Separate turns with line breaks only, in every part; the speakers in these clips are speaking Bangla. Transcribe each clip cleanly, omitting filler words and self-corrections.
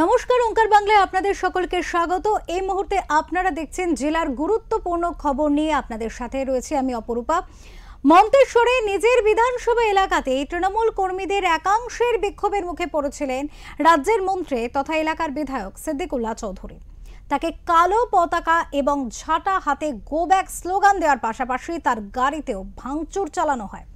নমস্কার, ওঙ্কার বাংলায় আপনাদের সকলকে স্বাগত। এই মুহূর্তে আপনারা দেখছেন জেলার গুরুত্বপূর্ণ খবর নিয়ে আপনাদের সাথে রয়েছে আমি অপরূপা। মন্তেশ্বরে নিজের বিধানসভা এলাকাতে তৃণমূল কর্মীদের একাংশের বিক্ষোভের মুখে পড়েছিলেন রাজ্যের মন্ত্রী তথা এলাকার বিধায়ক সিদ্দিকুল্লাহ চৌধুরী। তাকে কালো পতাকা এবং ঝাঁটা হাতে গো ব্যাক স্লোগান দেওয়ার পাশাপাশি তার গাড়িতেও ভাঙচুর চালানো হয়।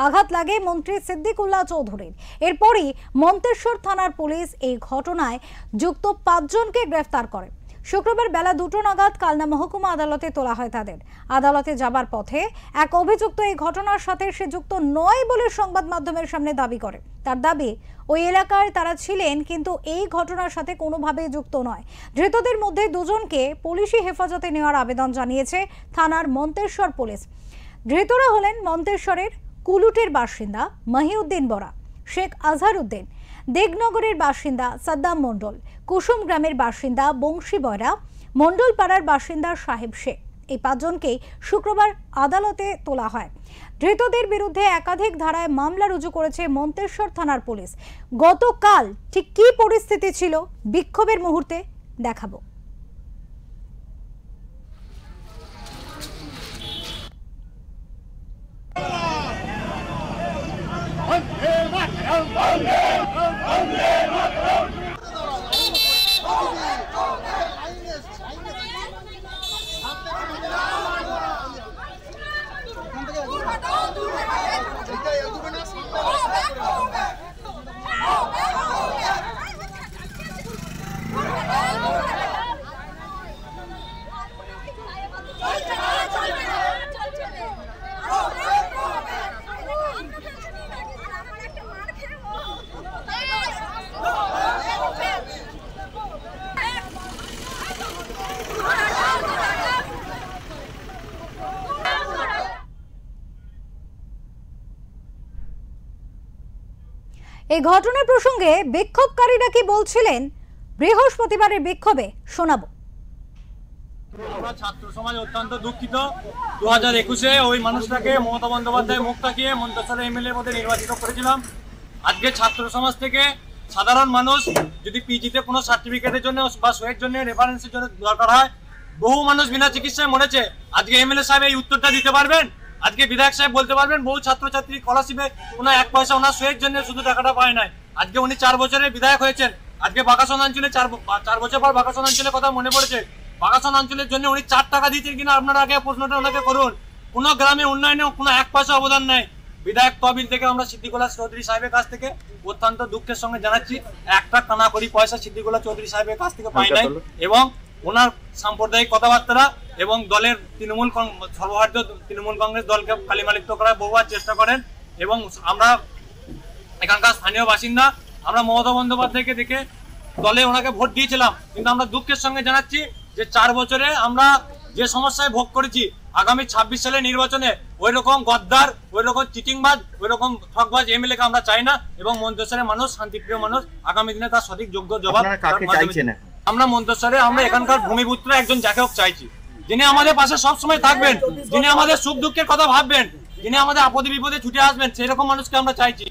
আঘাত লাগে মন্ত্রী সিদ্দিকুল্লাহ চৌধুরীর। এরপরই মন্তেশ্বর থানার পুলিশ এই ঘটনায় যুক্ত 5 জনকে গ্রেফতার করে। শুক্রবার বেলা 2টো নাগাদ কালনা মহকুমা আদালতে তোলা হয় তাদের। আদালতে যাবার পথে এক অভিযুক্ত এই ঘটনার সাথে সে যুক্ত নয় বলে সংবাদ মাধ্যমের সামনে দাবি করে। তার দাবি, ওই এলাকায় তারা ছিলেন কিন্তু এই ঘটনার সাথে কোনোভাবেই যুক্ত নয়। ধৃতদের মধ্যে 2 জনকে পুলিশি হেফাজতে নেওয়ার আবেদন জানিয়েছে থানার মন্তেশ্বর পুলিশ। ধৃতরা হলেন মন্তেশ্বরের কুলুটের বাসিন্দা মহিউদ্দিন বরা, শেখ আজহারউদ্দিন, দেগনগরের বাসিন্দা সাদ্দাম মণ্ডল, কুসুম গ্রামের বাসিন্দা বংশী বরা, মণ্ডল পাড়ার বাসিন্দা সাহেব শেখ। এই 5 জনকেই শুক্রবার আদালতে তোলা হয়। ধৃতদের বিরুদ্ধে একাধিক ধারায় মামলা রুজু করেছে মন্তেশ্বর থানার পুলিশ। গতকাল ঠিক কী পরিস্থিতি ছিল বিক্ষোভের মুহূর্তে দেখাবো। এই ঘটনার প্রসঙ্গে বিক্ষোভকারীরা কি বলছিলেন বৃহস্পতিবারের বিক্ষোভে শোনাবো।
আমরা ছাত্র সমাজ অত্যন্ত দুঃখিত। 2021-এ ওই মানুষটাকে মমতা বন্দ্যোপাধ্যায় মুখ তাকিয়ে মন্তেশ্বরের এমএলএ পদে নির্বাচিত করেছিলাম। আজকে ছাত্র সমাজ থেকে সাধারণ মানুষ যদি পিজিতে কোনো সার্টিফিকেটের জন্য বা সোয়ের জন্য রেফারেন্সের জন্য দরকার হয়, বহু মানুষ বিনা চিকিৎসায় মরেছে। আজকে এমএলএ সাহেব এই উত্তরটা দিতে পারবেন? আজকে বিধায়ক সাহেব বলতে পারবেন বহু ছাত্রছাত্রী স্কলারশিপে কোনো 1 পয়সা ওনার সোয়ের জন্য শুধু টাকাটা পায় নাই। আজকে উনি 4 বছরের বিধায়ক হয়েছেন। আজকে বাকাসন অঞ্চলে 4 বছর পর বাকাসন অঞ্চলের কথা মনে পড়েছে। বাকাসন অঞ্চলের জন্য উনি 4 টাকা দিয়েছেন কিনা আপনারা আগে প্রশ্নটা ওনাকে করুন। কোনো গ্রামে উন্নয়নে কোনো 1 পয়সা অবদান নাই। বিধায়ক তহবিল থেকে আমরা সিদ্দিকুল্লাহ চৌধুরী সাহেবের কাছ থেকে অত্যন্ত দুঃখের সঙ্গে জানাচ্ছি, 1 টাকা করি পয়সা সিদ্দিকুল্লাহ চৌধুরী সাহেবের কাছ থেকে পাই নাই। এবং ওনার সাম্প্রদায়িক কথাবার্তা এবং দলের সর্বভারতীয় তৃণমূল কংগ্রেস দলকে কালিমালিপ্ত করার বহুবার চেষ্টা করেন। এবং আমরা এখানকার স্থানীয় বাসিন্দা, আমরা মমতা বন্দ্যোপাধ্যায়কে দেখে দলে ওনাকে ভোট দিয়েছিলাম, কিন্তু আমরা দুঃখের সঙ্গে জানাচ্ছি যে 4 বছরে আমরা যে সমস্যায় ভোগ করেছি, আগামী 26 সালের নির্বাচনে ওই রকম গদ্দার, ওই রকম চিটিংবাজ, ওই রকম ঠকবাজ এমএলএ কে আমরা চাই না। এবং মন্তেশ্বরের মানুষ শান্তিপ্রিয় মানুষ, আগামী দিনে তার সঠিক যোগ্য জবাব আমরা মন্তেশ্বরে আমরা এখানকার ভূমিপুত্র একজন যাকে হোক চাইছি, যিনি আমাদের পাশে সবসময় থাকবেন, যিনি আমাদের সুখ দুঃখের কথা ভাববেন, যিনি আমাদের আপদে বিপদে ছুটে আসবেন, সেই রকম মানুষকে আমরা চাইছি।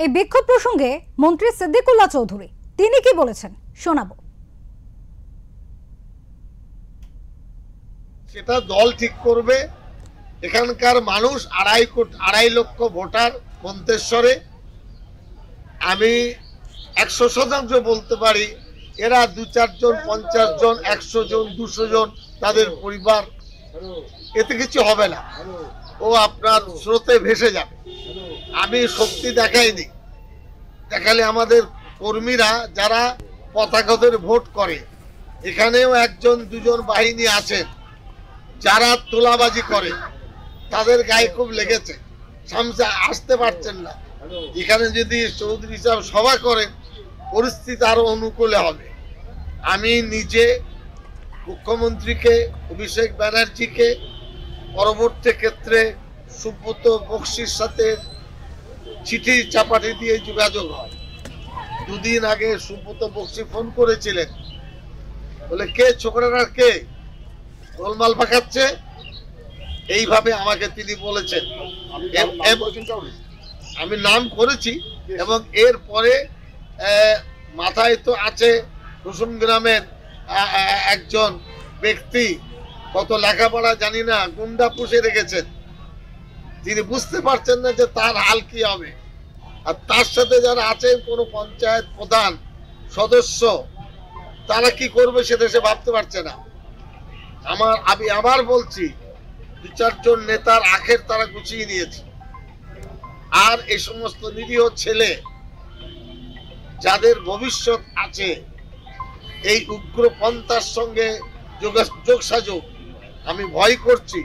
এই বিক্ষোভ প্রসঙ্গে মন্ত্রী সিদ্দিকুল্লাহ চৌধুরী তিনি কি বলেছেন শোনাবো।
সেটা দল ঠিক করবে। এখানকার মানুষ 2.5 লক্ষ ভোটার মন্তেশ্বরে। আমি 100% বলতে পারি এরা 2-4 জন, 50 জন, 100 জন, 200 জন তাদের পরিবার, এতে কিছু হবে না। ও আপনার স্রোতে ভেসে যাবে। আমি শক্তি দেখাইনি, দেখালে আমাদের কর্মীরা যারা পতাকাদের ভোট করে, এখানেও 1 জন 2 জন বাহিনী আছেন যারা তোলাবাজি করে, তাদের গায়ে খুব লেগেছে, সামনে আসতে পারছেন না। এখানে যদি চৌধুরী সাহেব সভা করেন, পরিস্থিতি আরো অনুকূলে হবে। আমি নিজে মুখ্যমন্ত্রীকে, অভিষেক ব্যানার্জিকে, পরবর্তী ক্ষেত্রে সুব্রত বক্সির সাথে চিঠি চাপাটি দিয়ে যোগাযোগ হয়। 2 দিন আগে সুব্রত বক্সি ফোন করেছিলেন, বলে কে ছোকরারা কে গোলমাল পাকাচ্ছে, এইভাবে আমাকে তিনি বলেছেন। আমি নাম করেছি। এবং এরপরে মাথায় তো আছে কুসুম গ্রামের একজন ব্যক্তি, কত লেখাপড়া জানি না, গুন্ডা পুষে রেখেছেন। তিনি বুঝতে পারছেন না যে তার হাল কি হবে। আর তার সাথে যারা আছেন কোনো পঞ্চায়েত প্রধান সদস্য, তারা কি করবে সেটা সে ভাবতে পারছে না। আমি আবার বলছি, 2-4 জন নেতার আখের তারা গুছিয়ে নিয়েছে। আর এই সমস্ত নিরীহ ছেলে যাদের ভবিষ্যৎ আছে এই উগ্রপন্থার সঙ্গে যোগসাযোগ, আমি ভয় করছি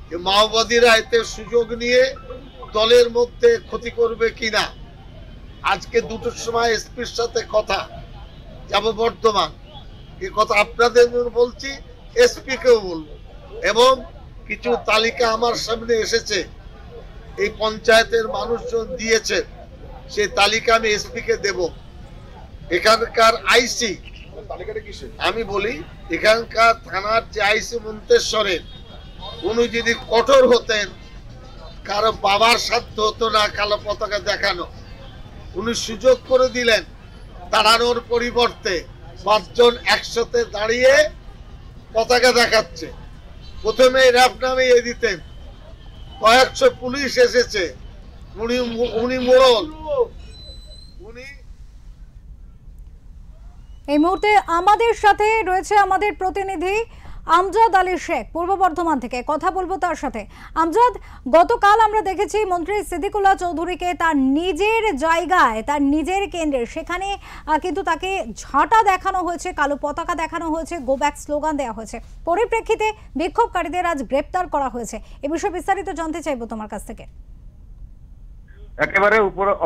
যে মাওবাদীরা এতে সুযোগ নিয়ে দলের মধ্যে ক্ষতি করবে কিনা। আজকে 2টোর সময় এসপির সাথে কথা, যাব বর্ধমান, এ কথা আপনাদের বলছি, এসপি কেও বলবো। এবং কিছু তালিকা আমার সামনে এসেছে, এই পঞ্চায়েতের মানুষজন দিয়েছে, সেই তালিকা আমি এসপি কে দেব। এখানকার আইসি, আমি বলি এখানকার থানার যে আইসি মন্তেশ্বরের, উনি যদি কঠোর হতেন, কারো বাবার সাধ্য হতো না কালো পতাকা দেখানো। উনি সুযোগ করে দিলেন, দাঁড়ানোর পরিবর্তে 5 জন একসাথে দাঁড়িয়ে পতাকা দেখাচ্ছে। প্রথমে র্যাব নামিয়ে দিতেন, কয়েকশো পুলিশ এসেছে, উনি মোড়ল। উনি
এই মুহূর্তে আমাদের সাথে রয়েছে আমাদের প্রতিনিধি আমজাদ আলী শেখ পূর্ব বর্ধমান থেকে, কথা বলবো তার সাথে। আমজাদ, গতকাল আমরা দেখেছি মন্ত্রী সিদ্দিকুল্লাহ চৌধুরীকে তার নিজের জায়গায়, তার নিজের কেন্দ্রে, সেখানে কিন্তু তাকে ঝাঁটা দেখানো হয়েছে, কালো পতাকা দেখানো হয়েছে, গো ব্যাক স্লোগান দেওয়া হয়েছে। পরিপ্রেক্ষিতে বিক্ষোভকারীদের আজ গ্রেপ্তার করা হয়েছে। এ বিষয়ে বিস্তারিত জানতে চাইবো তোমার কাছ থেকে।
একেবারে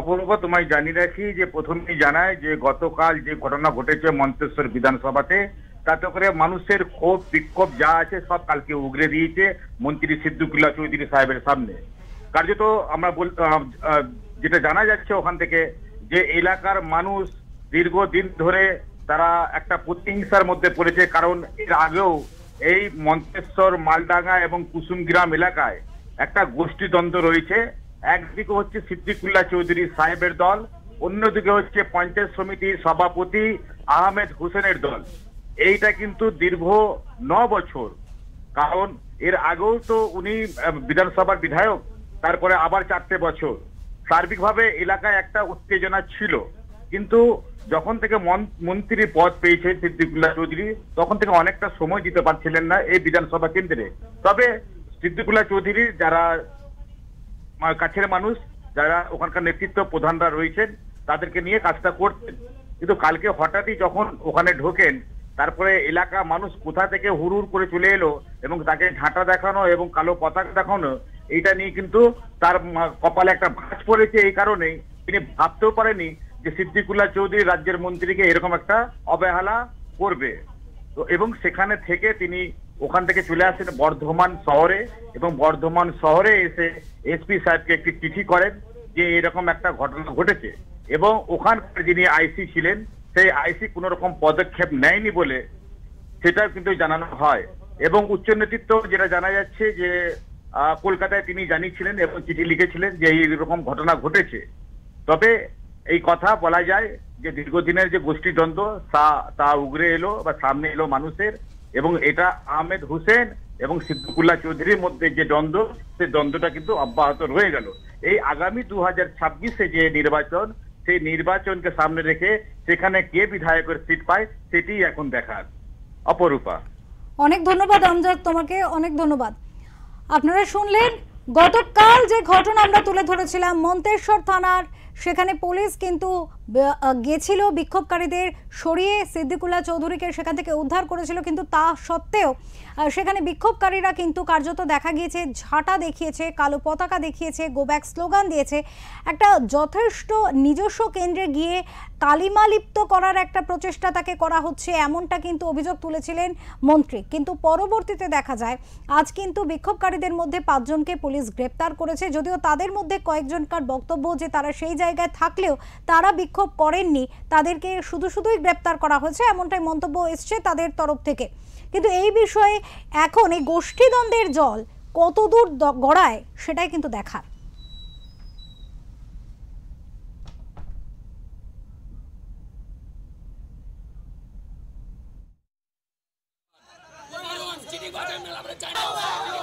অপূর্ব, তোমায় জানিয়ে রাখি যে প্রথমেই জানায় যে গতকাল যে ঘটনা ঘটেছে মন্তেশ্বর বিধানসভাতে, তাতে করে মানুষের ক্ষোভ বিক্ষোভ যা আছে সব কালকে উগরে দিয়েছে মন্ত্রী সিদ্দিকুল্লাহ চৌধুরী সাহেবের সামনে। কার্যত আমরা যেটা জানা যাচ্ছে ওখান থেকে, যে এলাকার মানুষ দীর্ঘদিন ধরে তারা একটা প্রতিহিংসার মধ্যে পড়েছে। কারণ এর আগেও এই মন্তেশ্বর, মালডাঙ্গা এবং কুসুমগ্রাম এলাকায় একটা গোষ্ঠীদ্বন্দ্ব রয়েছে। একদিকে হচ্ছে সিদ্দিকুল্লাহ চৌধুরী সাহেবের দল, অন্যদিকে হচ্ছে পঞ্চায়েত সমিতির সভাপতি আহমেদ হোসেনের দল। এইটা কিন্তু দীর্ঘ 9 বছর, কারণ এর আগেও তো উনি বিধানসভার বিধায়ক, তারপরে আবার 4টে বছর। সার্বিকভাবে এলাকায় একটা উত্তেজনা ছিল, কিন্তু যখন থেকে মন্ত্রীর পদ পেয়েছে সিদ্দিকুল্লাহ চৌধুরী, তখন থেকে অনেকটা সময় দিতে পারছিলেন না এই বিধানসভা কেন্দ্রে। তবে সিদ্দিকুল্লাহ চৌধুরীর যারা কাছের মানুষ, যারা ওখানকার নেতৃত্ব প্রধানরা রয়েছেন, তাদেরকে নিয়ে কাজটা করতেন। কিন্তু কালকে হঠাৎই যখন ওখানে ঢোকেন, তারপরে এলাকা মানুষ কোথা থেকে হুড় করে চলে এলো এবং তাকে ঝাঁটা দেখানো এবং কালো পতাকা দেখানো, এইটা নিয়ে কিন্তু তার কপালে একটা ভাঁজ পড়েছে। এই কারণেই তিনি ভাবতেও পারেনি যে সিদ্দিকুল্লাহ চৌধুরী রাজ্যের মন্ত্রীকে এরকম একটা অবহেলা করবে। তো এবং সেখানে থেকে তিনি ওখান থেকে চলে আসেন বর্ধমান শহরে, এবং বর্ধমান শহরে এসে এসপি সাহেবকে একটি চিঠি করেন যে এরকম একটা ঘটনা ঘটেছে। এবং ওখানকার যিনি আইসি ছিলেন, সেই আইসি কোন রকম পদক্ষেপ নেয়নি বলে সেটাও কিন্তু জানানো হয়। এবং উচ্চ নেতৃত্ব যেটা জানা যাচ্ছে যে কলকাতায় তিনি জানিয়েছিলেন এবং চিঠি লিখেছিলেন যে এইরকম ঘটনা ঘটেছে। তবে এই কথা বলা যায় যে দীর্ঘদিনের যে গোষ্ঠীদ্বন্দ্ব তা উগরে এলো বা সামনে এলো মানুষের, এবং এটা আহমেদ হোসেন এবং সিদ্দিকুল্লাহ চৌধুরীর মধ্যে যে দ্বন্দ্ব, সেই দ্বন্দ্বটা কিন্তু অব্যাহত রয়ে গেল। এই আগামী 2026-এ যে নির্বাচন, সেই নির্বাচনকে সামনে রেখে সেখানে কে বিধায়কের সিট পায় সেটি এখন দেখার। অপরূপা,
অনেক ধন্যবাদ আমজাদ, তোমাকে অনেক ধন্যবাদ। আপনারা শুনলেন গতকাল যে ঘটনা আমরা তুলে ধরেছিলাম মন্তেশ্বর থানার, সেখানে পুলিশ কিন্তু গেছিল বিক্ষোভকারীদের সরিয়ে সিদ্দিকুল্লাহ চৌধুরীকে সেখান থেকে উদ্ধার করেছিল, কিন্তু তা সত্ত্বেও সেখানে বিক্ষোভকারীরা কিন্তু কার্যত দেখা গিয়েছে ঝাঁটা দেখিয়েছে, কালো পতাকা দেখিয়েছে, গো ব্যাক স্লোগান দিয়েছে। একটা যথেষ্ট নিজস্ব কেন্দ্রে গিয়ে কালিমালিপ্ত করার একটা প্রচেষ্টা তাকে করা হচ্ছে, এমনটা কিন্তু অভিযোগ তুলেছিলেন মন্ত্রী। কিন্তু পরবর্তীতে দেখা যায় আজ কিন্তু বিক্ষোভকারীদের মধ্যে 5 জনকে পুলিশ গ্রেপ্তার করেছে। যদিও তাদের মধ্যে কয়েকজনকার বক্তব্য যে তারা সেই জায়গায় থাকলেও তারা বিক্ষোভ করেননি, তাদেরকে শুধুই গ্রেপ্তার করা হয়েছে, এমনটাই মন্তব্য এসছে তাদের তরফ থেকে। কিন্তু এই বিষয়ে এখন এই গোষ্ঠীদ্বন্দ্বের জল কতদূর গড়ায় সেটাই কিন্তু দেখার।
এমএলএ আমরা চাই না